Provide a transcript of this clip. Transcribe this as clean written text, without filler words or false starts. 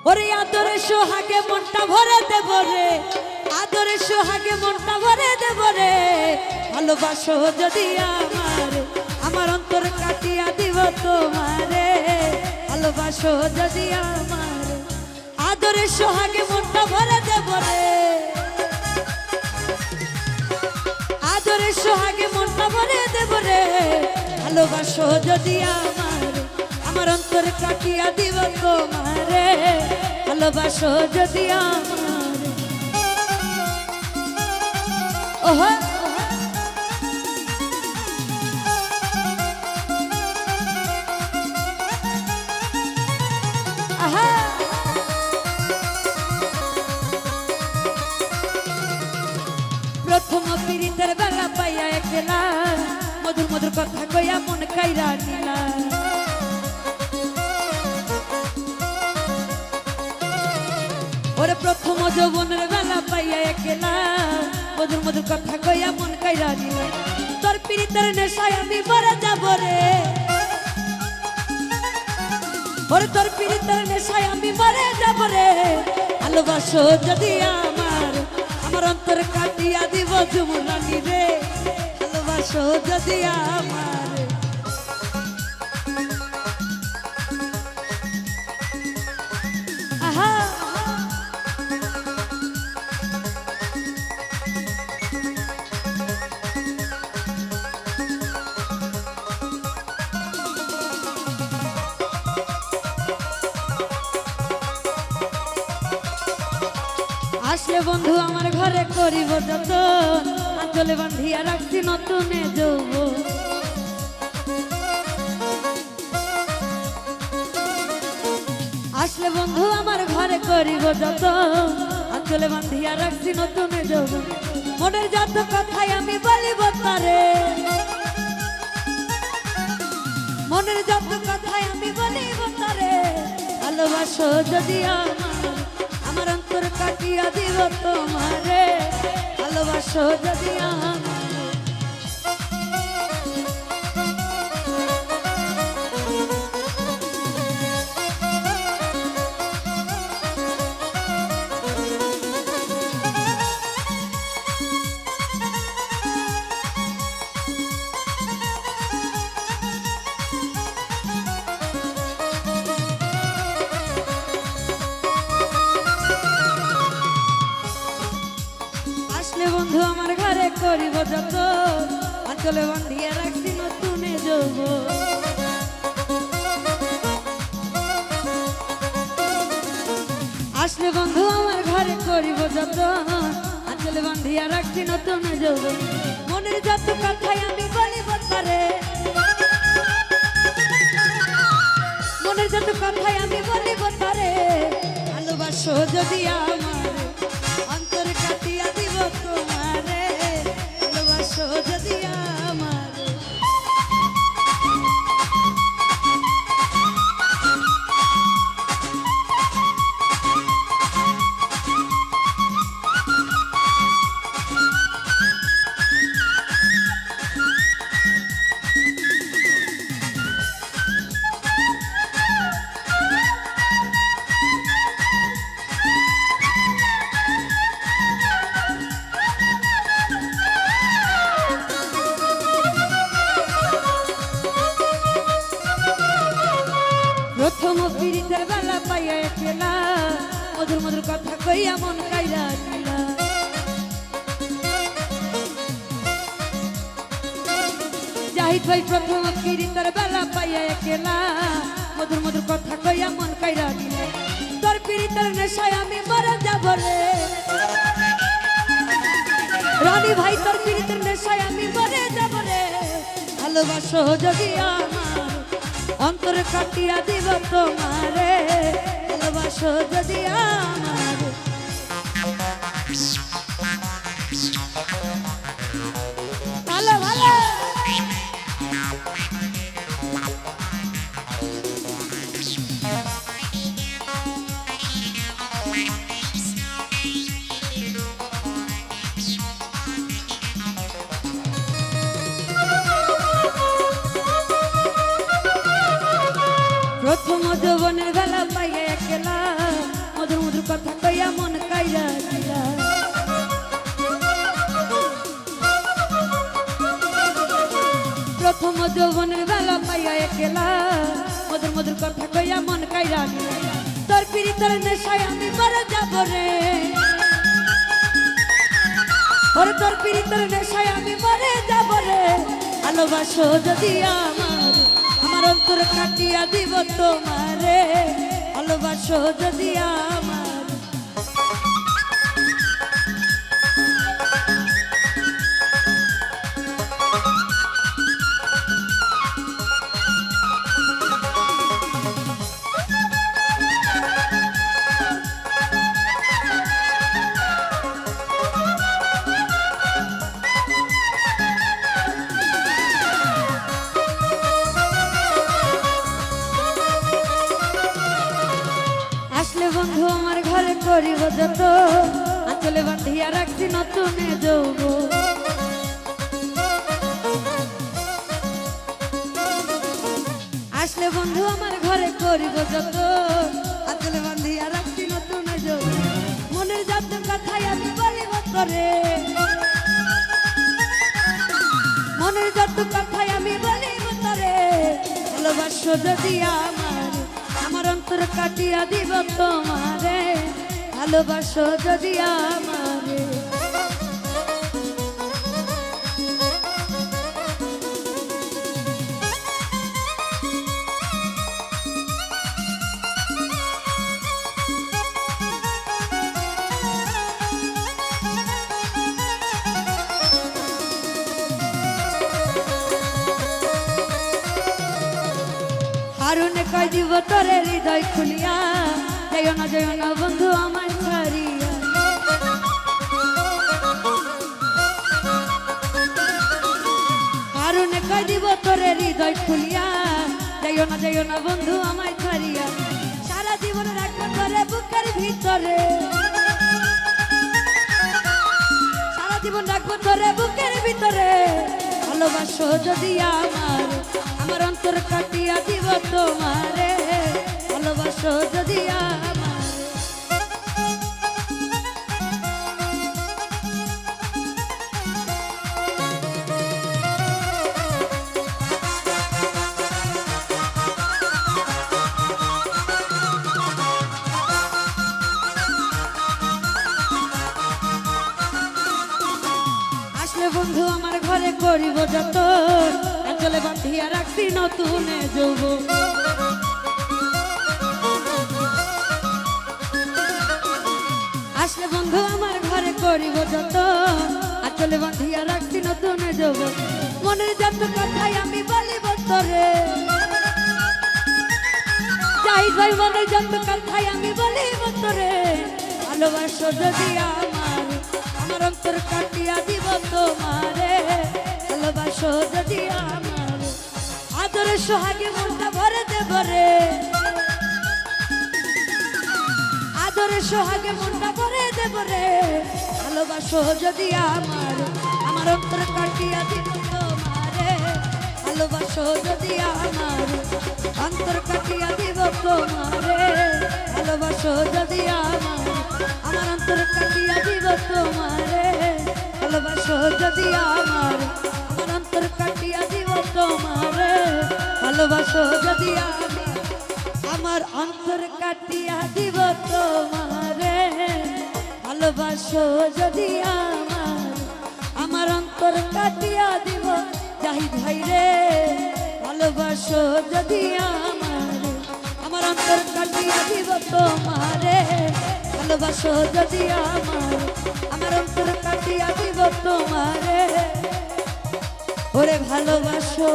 ওরে আদরে সোহাগে মনটা ভরে দেব রে, আদরে সোহাগে মনটা ভরে দেব রে। ভালোবাসো যদি আমার অন্তর কাটিয়া দিব তোমারে। ভালোবাসো যদি আমার আদরে সোহাগে মনটা ভরে দেব রে, আদরে সোহাগে মনটা ভরে দেব রে। ভালোবাসো যদি আমার অন্তর কাটিয়া দিব তোমারে। ভালোবাসো যদি আমার ওহো আহা প্রথম পীড়িতের বেলা পাইয়া একলা মধুর মধুর কথা কইয়া মন কাইরা নিলা। ওরে প্রথম যৌবনের বেলা পাইয়া একলা মধুর মধুর কথা কইয়া মন কাইরা নিলা। তোর পীড়িতের নেশায় আমি মরে যাব রে, ওরে তোর পীড়িতের নেশায় আমি মরে যাব রে। ভালোবাসো যদি আমার অন্তর কাটিয়া দিব যুবরানী রে। ভালোবাসো যদি আমার আহা আসলে বন্ধু আমার ঘরে করিব যতন, আঁচলে বান্ধিয়া রাখছি নতুনে যৌবন। আসলে বন্ধু আমার ঘরে করিব যতন, আঁচলে বান্ধিয়া রাখছি নতুনে যৌবন। মনের যত কথাই আমি বলিব তারে, মনের যত কথাই আমি বলিব তারে। ভালোবাসো যদি আমার অন্তর কাটিয়া দিব তোমারে। ভালোবাসো যদি বন্ধু আমার ঘরে করিব যত, আঁচলে বান্ধিয়া রাখছি নতুনে যৌবন। আসলে বন্ধু আমার ঘরে করিব যত, আঁচলে বান্ধিয়া রাখছি নতুনে যৌবন। মনের যত কথাই আমি বলিব তারে, মনের যত কথাই আমি বলিব তারে। ভালোবাসো যদি আমার অন্তর কাটিয়া দিব তোমারে। ভালোবাসো যদি আমার প্রথম পীড়িতের বেলা পাইয়া একলা মধুর মধুর কথা কইয়া মন কাইরা নিলা। জাহিদ ভাই প্রথম পীড়িতের বেলা পাইয়া একলা মধুর মধুর কথা কইয়া মন কাইরা নিলা। তোর পীড়িতের নেশায় আমি মরে যাব রে, রানী ভাই তোর পীড়িতের নেশায় আমি মরে যাব রে। ভালোবাসো যদি আমার অন্তর কাটিয়া দিব তোমারে। ভালোবাসো যদি আমার ভালো ভালো প্রথম যৌবনের বেলা পাইয়া কথা কইয়া মন কাইরা দিলা। প্রথম যৌবনের বেলা পাইয়া একলা মধুর মধুর কথা কইয়া মন কাইরা দিলা। তোর পিরিতের নেশায় আমি মরে যাব রে, ওরে তোর পিরিতের নেশায় আমি মরে যাব রে। ভালোবাসো যদি আমার, আমার অন্তর কাটিয়া দিব তোমারে। ভালোবাসো যদি আমার। বন্ধু আমার ঘরে করিব যত, আঁচলে বাঁধিয়া রাখছি নতুন যৌবন। আসলে বন্ধু আমার ঘরে করিব যত, আঁচলে বাঁধিয়া রাখছি নতুন যৌবন। মনের যত কথাই আমি বলিব তোরে, মনের যত কথাই আমি বলিব তোরে। ভালোবাসো যদি আমার, আমার অন্তর কাটিয়া দিব তোমারে। ভালোবাসো যদি আমারে। হারুনে কই দিব তোরে হৃদয় খুলিয়া, যাইও না বন্ধু আমার ছাড়িয়া। হারুনে কই দিব তোরে হৃদয় খুলিয়া, যাইও না বন্ধু আমায় ছাড়িয়া। সারা জীবন রাখবো তোরে বুকের ভিতরে, সারা জীবন রাখবো তোরে বুকের ভিতরে। ভালোবাসো যদি আমার, আমার অন্তর কাটিয়া দিব তোমারে। ভালোবাসো যদি আমার। আসলে বন্ধু আমার ঘরে করিব যত, আঁচলে বাঁধিয়া রাখছি নতুন যৌবন। আসলে বন্ধু আমার ঘরে করিব যত, আঁচলে বাঁধিয়া রাখছি নতুন যৌবন। মনের যত কথাই আমি বলিব তোরে, যাই যাই মনের যত কথাই আমি বলিব তোরে। ভালোবাসো যদি আমার, আমার অন্তর কাটিয়া দিব তোমারে। ভালোবাসো যদি আমার, আদরে সোহাগে মনটা ভরে দেব রে, আদরে সোহাগে মনটা ভরে দেব রে। ভালোবাসো যদি আমার, আমার অন্তর কাটিয়া দিব তোমারে। ভালোবাসো যদি আমার, অন্তর কাটিয়া দিব তোমারে। ভালোবাসো যদি আমার, আমার অন্তর কাটিয়া দিব তোমারে। ভালোবাসো যদি আমার, আমার অন্তর কাটিয়া দিব তোমারে। ভালোবাসো যদি আমার, আমার অন্তর কাটিয়া দিব তোমারে। ভালোবাসো যদি আমার, আমার অন্তর কাটিয়া দিব জাহিদ ভাই রে। ভালোবাসো যদি আমার, আমার অন্তর কাটিয়া দিব তোমারে। ভালোবাসো যদি আমার, আমার অন্তর কাটিয়া দিব তোমারে। ওরে ভালোবাসো।